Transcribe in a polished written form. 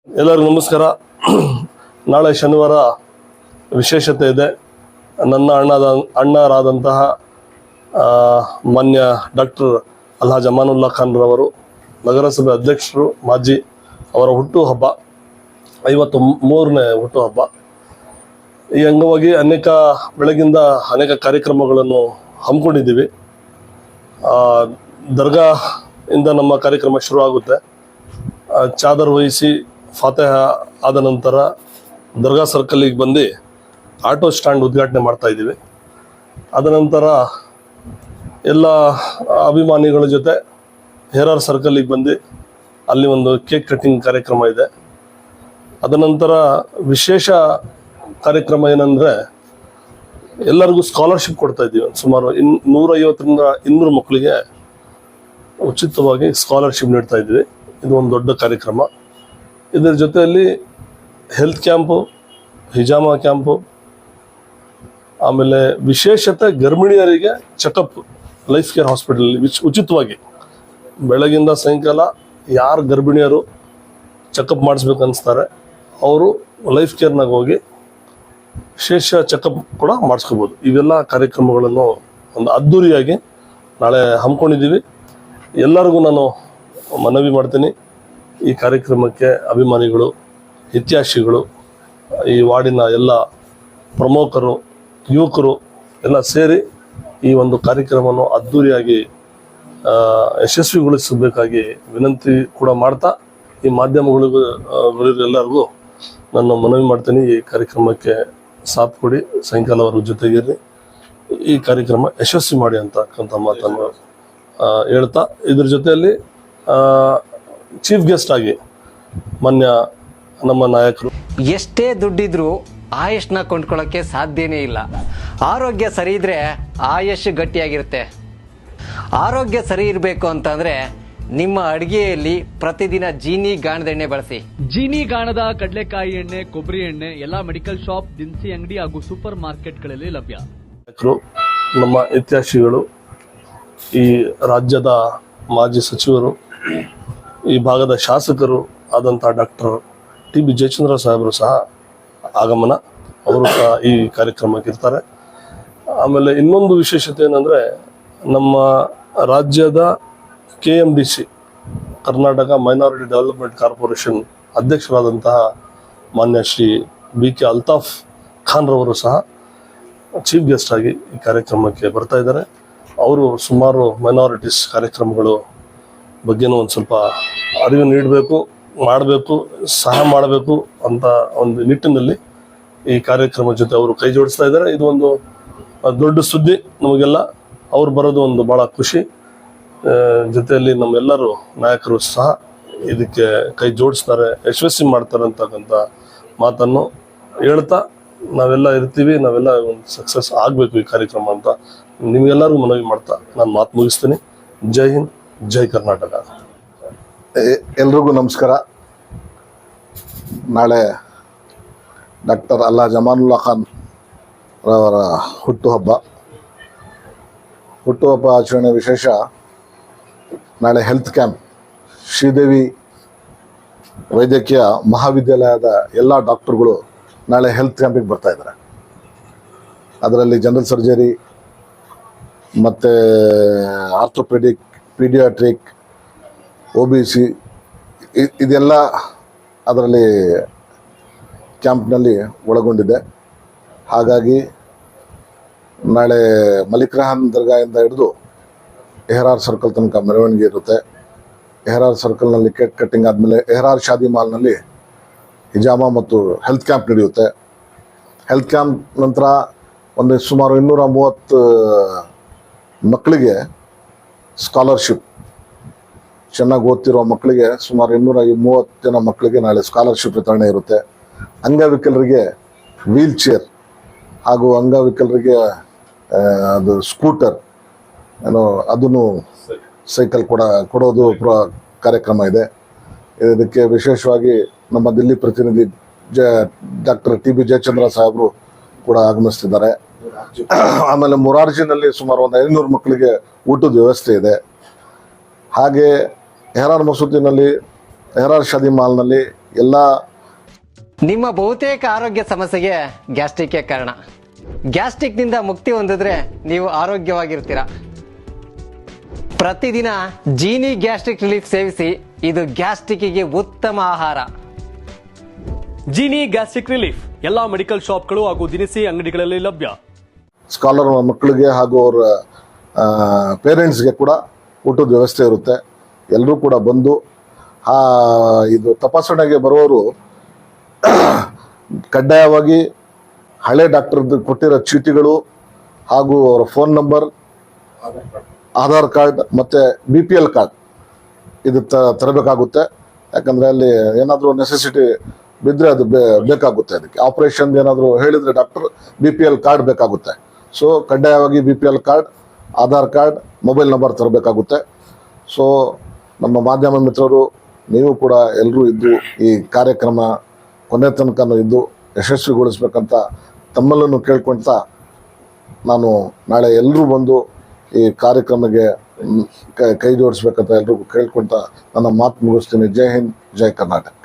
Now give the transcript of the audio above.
ಎಲ್ಲರಿಗೂ ನಮಸ್ಕಾರ. ನಾಳೆ ಶನಿವಾರ ವಿಶೇಷತೆ ಇದೆ. ನನ್ನ ಅಣ್ಣರಾದಂತಹ ಮಾನ್ಯ ಡಾಕ್ಟರ್ ಅಲ್ಹಾಜ್ ಅಮಾನುಲ್ಲಾ ಖಾನ್ ರವರು ನಗರಸಭೆ ಅಧ್ಯಕ್ಷರು ಮಾಜಿ ಅವರ ಹುಟ್ಟುಹಬ್ಬ 53ನೇ ಹುಟ್ಟುಹಬ್ಬ. ಈ ಅಂಗವಾಗಿ ಬೆಳಗಿಂದ ಅನೇಕ ಕಾರ್ಯಕ್ರಮಗಳನ್ನು ಹಮ್ಮಿಕೊಂಡಿದ್ದೀವಿ. ದರ್ಗಾ ಇಂದ ನಮ್ಮ ಕಾರ್ಯಕ್ರಮ ಶುರು ಆಗುತ್ತೆ. ಚಾದರ್ ವಹಿಸಿ ಫಾತೆಹ ಆದ ನಂತರ ದರ್ಗಾ ಸರ್ಕಲಿಗೆ ಬಂದು ಆಟೋ ಸ್ಟ್ಯಾಂಡ್ ಉದ್ಘಾಟನೆ ಮಾಡ್ತಾ ಇದ್ದೀವಿ. ಅದ ನಂತರ ಎಲ್ಲ ಅಭಿಮಾನಿಗಳ ಜೊತೆ ಹೇರಾರ್ ಸರ್ಕಲಿಗೆ ಬಂದು ಅಲ್ಲಿ ಒಂದು ಕೇಕ್ ಕಟ್ಟಿಂಗ್ ಕಾರ್ಯಕ್ರಮ ಇದೆ. ಅದ ನಂತರ ವಿಶೇಷ ಕಾರ್ಯಕ್ರಮ ಏನಂದರೆ ಎಲ್ಲರಿಗೂ ಸ್ಕಾಲರ್ಶಿಪ್ ಕೊಡ್ತಾ ಇದ್ದೀವಿ. ಸುಮಾರು 150ರಿಂದ 200 ಮಕ್ಕಳಿಗೆ ಉಚಿತವಾಗಿ ಸ್ಕಾಲರ್ಶಿಪ್ ನೀಡ್ತಾ ಇದ್ವಿ. ಇದು ಒಂದು ದೊಡ್ಡ ಕಾರ್ಯಕ್ರಮ. ಇದರ ಜೊತೆಯಲ್ಲಿ ಹೆಲ್ತ್ ಕ್ಯಾಂಪು, ಹಿಜಾಮಾ ಕ್ಯಾಂಪು, ಆಮೇಲೆ ವಿಶೇಷತೆ ಗರ್ಭಿಣಿಯರಿಗೆ ಚೆಕಪ್ ಲೈಫ್ ಕೇರ್ ಹಾಸ್ಪಿಟಲ್ ಉಚಿತವಾಗಿ ಬೆಳಗಿಂದ ಸಾಯಂಕಾಲ ಯಾರು ಗರ್ಭಿಣಿಯರು ಚೆಕಪ್ ಮಾಡಿಸ್ಬೇಕು ಅನಿಸ್ತಾರೆ ಅವರು ಲೈಫ್ ಕೇರ್ನಾಗ ಹೋಗಿ ವಿಶೇಷ ಚೆಕಪ್ ಕೂಡ ಮಾಡಿಸ್ಕೋಬೋದು. ಇವೆಲ್ಲ ಕಾರ್ಯಕ್ರಮಗಳನ್ನು ಒಂದು ಅದ್ಧೂರಿಯಾಗಿ ನಾಳೆ ಹಮ್ಮಿಕೊಂಡಿದ್ದೀವಿ. ಎಲ್ಲರಿಗೂ ನಾನು ಮನವಿ ಮಾಡ್ತೀನಿ, ಈ ಕಾರ್ಯಕ್ರಮಕ್ಕೆ ಅಭಿಮಾನಿಗಳು, ಹಿತ್ಯಾಶಿಗಳು, ಈ ವಾರ್ಡಿನ ಎಲ್ಲ ಪ್ರಮುಖರು, ಯುವಕರು ಎಲ್ಲ ಸೇರಿ ಈ ಒಂದು ಕಾರ್ಯಕ್ರಮವನ್ನು ಅದ್ಧೂರಿಯಾಗಿ ಯಶಸ್ವಿಗೊಳಿಸಬೇಕಾಗಿ ವಿನಂತಿ ಕೂಡ ಮಾಡ್ತಾ, ಈ ಮಾಧ್ಯಮಗಳಿಗೂ ಎಲ್ಲರಿಗೂ ನಾನು ಮನವಿ ಮಾಡ್ತೀನಿ, ಈ ಕಾರ್ಯಕ್ರಮಕ್ಕೆ ಸಾಥ್ ಕೊಡಿ, ಸಾಯಂಕಾಲವರೆಗೂ ಜೊತೆಗಿರಿ, ಈ ಕಾರ್ಯಕ್ರಮ ಯಶಸ್ವಿ ಮಾಡಿ ಅಂತಕ್ಕಂಥ ಮಾತನ್ನು ಹೇಳ್ತಾ, ಇದ್ರ ಜೊತೆಯಲ್ಲಿ ಚೀಫ್ ಗೆಸ್ಟ್ ಆಗಿ ಮಾನ್ಯ ನಮ್ಮ ನಾಯಕರು. ಎಷ್ಟೇ ದುಡ್ಡಿದ್ರೂ ಆಯುಷ್ನ ಕೊಂಡ್ಕೊಳ್ಳೋಕ್ಕೆ ಸಾಧ್ಯನೇ ಇಲ್ಲ. ಆರೋಗ್ಯ ಸರಿ ಇದ್ರೆ ಆಯುಷ್ ಗಟ್ಟಿಯಾಗಿರುತ್ತೆ. ಆರೋಗ್ಯ ಸರಿ ಇರಬೇಕು ಅಂತಂದ್ರೆ ನಿಮ್ಮ ಅಡಿಗೆಯಲ್ಲಿ ಪ್ರತಿದಿನ ಜೀನಿ ಗಾಣದ ಎಣ್ಣೆ ಬಳಸಿ. ಜೀನಿ ಗಾಣದ ಕಡಲೆಕಾಯಿ ಎಣ್ಣೆ, ಕೊಬ್ಬರಿ ಎಣ್ಣೆ ಎಲ್ಲ ಮೆಡಿಕಲ್ ಶಾಪ್, ದಿನಸಿ ಅಂಗಡಿ ಹಾಗೂ ಸೂಪರ್ ಮಾರ್ಕೆಟ್ಗಳಲ್ಲಿ ಲಭ್ಯ. ನಮ್ಮ ಇತಿಹಾಸಿಗಳು, ಈ ರಾಜ್ಯದ ಮಾಜಿ ಸಚಿವರು, ಈ ಭಾಗದ ಶಾಸಕರು ಆದಂಥ ಡಾಕ್ಟರ್ ಟಿ.ಬಿ. ಜಯಚಂದ್ರ ಸಾಹೇಬರು ಸಹ ಆಗಮನ, ಅವರು ಸಹ ಈ ಕಾರ್ಯಕ್ರಮಕ್ಕೆ ಇರ್ತಾರೆ. ಆಮೇಲೆ ಇನ್ನೊಂದು ವಿಶೇಷತೆ ಏನಂದರೆ, ನಮ್ಮ ರಾಜ್ಯದ KMDC Karnataka minority development corporation ಅಧ್ಯಕ್ಷರಾದಂತಹ ಮಾನ್ಯ ಶ್ರೀ BK ಅಲ್ತಾಫ್ ಖಾನ್ ರವರು ಸಹ ಚೀಫ್ ಗೆಸ್ಟ್ ಆಗಿ ಈ ಕಾರ್ಯಕ್ರಮಕ್ಕೆ ಬರ್ತಾ ಇದ್ದಾರೆ. ಅವರು ಸುಮಾರು ಮೈನಾರಿಟೀಸ್ ಕಾರ್ಯಕ್ರಮಗಳು ಬಗ್ಗೆನೂ ಒಂದು ಸ್ವಲ್ಪ ಅರಿವು ನೀಡಬೇಕು, ಮಾಡಬೇಕು, ಸಹ ಮಾಡಬೇಕು ಅಂತ ಒಂದು ನಿಟ್ಟಿನಲ್ಲಿ ಈ ಕಾರ್ಯಕ್ರಮ ಜೊತೆ ಅವರು ಕೈ ಜೋಡಿಸ್ತಾ ಇದ್ದಾರೆ. ಇದು ಒಂದು ದೊಡ್ಡ ಸುದ್ದಿ ನಮಗೆಲ್ಲ. ಅವ್ರು ಬರೋದು ಒಂದು ಭಾಳ ಖುಷಿ. ಜೊತೆಯಲ್ಲಿ ನಮ್ಮೆಲ್ಲರೂ ನಾಯಕರು ಸಹ ಇದಕ್ಕೆ ಕೈ ಜೋಡಿಸ್ತಾರೆ, ಯಶಸ್ವಿ ಮಾಡ್ತಾರೆ ಅಂತಕ್ಕಂಥ ಮಾತನ್ನು ಹೇಳ್ತಾ, ನಾವೆಲ್ಲ ಇರ್ತೀವಿ, ನಾವೆಲ್ಲ ಒಂದು ಸಕ್ಸಸ್ ಆಗಬೇಕು ಈ ಕಾರ್ಯಕ್ರಮ ಅಂತ ನಿಮಗೆಲ್ಲರಿಗೂ ಮನವಿ ಮಾಡ್ತಾ ನಾನು ಮಾತು ಮುಗಿಸ್ತೀನಿ. ಜೈ ಹಿಂದ್, ಜೈ ಕರ್ನಾಟಕ. ಎಲ್ರಿಗೂ ನಮಸ್ಕಾರ. ನಾಳೆ ಡಾಕ್ಟರ್ ಅಲ್ಹಾಜ್ ಅಮಾನುಲ್ಲಾ ಖಾನ್ ರವರ ಹುಟ್ಟುಹಬ್ಬ ಆಚರಣೆ ವಿಶೇಷ. ನಾಳೆ ಹೆಲ್ತ್ ಕ್ಯಾಂಪ್ ಶ್ರೀದೇವಿ ವೈದ್ಯಕೀಯ ಮಹಾವಿದ್ಯಾಲಯದ ಎಲ್ಲ ಡಾಕ್ಟರ್ಗಳು ನಾಳೆ ಹೆಲ್ತ್ ಕ್ಯಾಂಪಿಗೆ ಬರ್ತಾ ಇದ್ದಾರೆ. ಅದರಲ್ಲಿ ಜನರಲ್ ಸರ್ಜರಿ ಮತ್ತು ಆರ್ಥೋಪೆಡಿಕ್, ಪೀಡಿಯಾಟ್ರಿಕ್, OBC ಇದೆಲ್ಲ ಅದರಲ್ಲಿ ಕ್ಯಾಂಪ್ನಲ್ಲಿ ಒಳಗೊಂಡಿದೆ. ಹಾಗಾಗಿ ನಾಳೆ ಮಲಿಕ್ ರೆಹಾನ್ ದರ್ಗಾದಿಂದ ಹಿಡಿದು ಎಹರಾರ್ ಸರ್ಕಲ್ ತನಕ ಮೆರವಣಿಗೆ ಇರುತ್ತೆ. ಎಹರಾರ್ ಸರ್ಕಲ್ನಲ್ಲಿ ಕೇಕ್ ಕಟ್ಟಿಂಗ್ ಆದಮೇಲೆ ಎಹರಾರ್ ಶಾದಿ ಮಾಲ್ನಲ್ಲಿ ಹಿಜಾಮಾ ಮತ್ತು ಹೆಲ್ತ್ ಕ್ಯಾಂಪ್ ನಡೆಯುತ್ತೆ. ಹೆಲ್ತ್ ಕ್ಯಾಂಪ್ ನಂತರ ಒಂದು ಸುಮಾರು 230 ಮಕ್ಕಳಿಗೆ ಸ್ಕಾಲರ್ಶಿಪ್, ಚೆನ್ನಾಗಿ ಓದ್ತಿರೋ ಮಕ್ಕಳಿಗೆ ಸುಮಾರು 230 ಜನ ಮಕ್ಕಳಿಗೆ ನಾಳೆ ಸ್ಕಾಲರ್ಶಿಪ್ ವಿತರಣೆ ಇರುತ್ತೆ. ಅಂಗವಿಕಲರಿಗೆ ವೀಲ್ ಚೇರ್ ಹಾಗೂ ಅಂಗವಿಕಲರಿಗೆ ಅದು ಸ್ಕೂಟರ್ ಏನೋ ಅದನ್ನು ಸೈಕಲ್ ಕೊಡೋದು ಕಾರ್ಯಕ್ರಮ ಇದೆ. ಇದಕ್ಕೆ ವಿಶೇಷವಾಗಿ ನಮ್ಮ ದಿಲ್ಲಿ ಪ್ರತಿನಿಧಿ ಡಾಕ್ಟರ್ ಟಿ.ಬಿ. ಜಯಚಂದ್ರ ಸಾಹೇಬರು ಕೂಡ ಆಗಮಿಸ್ತಿದ್ದಾರೆ. ಆಮೇಲೆ ಮೊರಾರ್ಜಿನಲ್ಲಿ ಸುಮಾರು ಒಂದು 500 ಮಕ್ಕಳಿಗೆ ಊಟದ ವ್ಯವಸ್ಥೆ ಇದೆ. ಹಾಗೆ ಎಹರಾರ್ ಮಸೂತಿನಲ್ಲಿ, ಎಹರಾರ್ ಶಾದಿ ಮಾಲ್ನಲ್ಲಿ ಎಲ್ಲ ನಿಮ್ಮ ಬಹುತೇಕ ಆರೋಗ್ಯ ಸಮಸ್ಯೆಗೆ ಗ್ಯಾಸ್ಟ್ರಿಕ್ಕೇ ಕಾರಣ. ಗ್ಯಾಸ್ಟ್ರಿಕ್ನಿಂದ ಮುಕ್ತಿ ಹೊಂದಿದ್ರೆ ನೀವು ಆರೋಗ್ಯವಾಗಿರ್ತೀರ. ಪ್ರತಿದಿನ ಜೀನಿ ಗ್ಯಾಸ್ಟ್ರಿಕ್ ರಿಲೀಫ್ ಸೇವಿಸಿ. ಇದು ಗ್ಯಾಸ್ಟ್ರಿಕ್ಕಿಗೆ ಉತ್ತಮ ಆಹಾರ. ಜೀನಿ ಗ್ಯಾಸ್ಟ್ರಿಕ್ ರಿಲೀಫ್ ಎಲ್ಲಾ ಮೆಡಿಕಲ್ ಶಾಪ್ಗಳು ಹಾಗೂ ದಿನಸಿ ಅಂಗಡಿಗಳಲ್ಲಿ ಲಭ್ಯ. ಸ್ಕಾಲರ್ ಮಕ್ಕಳಿಗೆ ಹಾಗೂ ಅವರ ಪೇರೆಂಟ್ಸ್ಗೆ ಕೂಡ ಊಟದ ವ್ಯವಸ್ಥೆ ಇರುತ್ತೆ. ಎಲ್ಲರೂ ಕೂಡ ಬಂದು ಇದು ತಪಾಸಣೆಗೆ ಬರುವವರು ಕಡ್ಡಾಯವಾಗಿ ಹಳೆ ಡಾಕ್ಟರ್ದು ಕೊಟ್ಟಿರೋ ಚೀಟಿಗಳು ಹಾಗೂ ಅವರ ಫೋನ್ ನಂಬರ್, ಆಧಾರ್ ಕಾರ್ಡ್ ಮತ್ತು BPL ಕಾರ್ಡ್ ಇದು ತರಬೇಕಾಗುತ್ತೆ. ಯಾಕಂದರೆ ಅಲ್ಲಿ ಏನಾದರೂ ನೆಸೆಸಿಟಿ ಬಿದ್ದರೆ ಅದು ಬೇಕಾಗುತ್ತೆ. ಅದಕ್ಕೆ ಆಪರೇಷನ್ ಏನಾದರೂ ಹೇಳಿದರೆ ಡಾಕ್ಟರ್ BPL ಕಾರ್ಡ್ ಬೇಕಾಗುತ್ತೆ. ಸೊ ಕಡ್ಡಾಯವಾಗಿ BPL card, Aadhaar card, mobile number ತರಬೇಕಾಗುತ್ತೆ. ಸೊ ನಮ್ಮ ಮಾಧ್ಯಮ ಮಿತ್ರರು ನೀವು ಕೂಡ ಎಲ್ಲರೂ ಇದ್ದು ಈ ಕಾರ್ಯಕ್ರಮ ಕೊನೆ ತನಕ ಇದ್ದು ಯಶಸ್ವಿಗೊಳಿಸ್ಬೇಕಂತ ತಮ್ಮೆಲ್ಲನ್ನು ಕೇಳ್ಕೊಳ್ತಾ ನಾನು ನಾಳೆ ಎಲ್ಲರೂ ಬಂದು ಈ ಕಾರ್ಯಕ್ರಮಕ್ಕೆ ಕೈ ಜೋಡಿಸ್ಬೇಕಂತ ಎಲ್ರಿಗೂ ಕೇಳ್ಕೊಳ್ತಾ ನನ್ನ ಮಾತು ಮುಗಿಸ್ತೀನಿ. ಜೈ ಹಿಂದ್, ಜೈ ಕರ್ನಾಟಕ.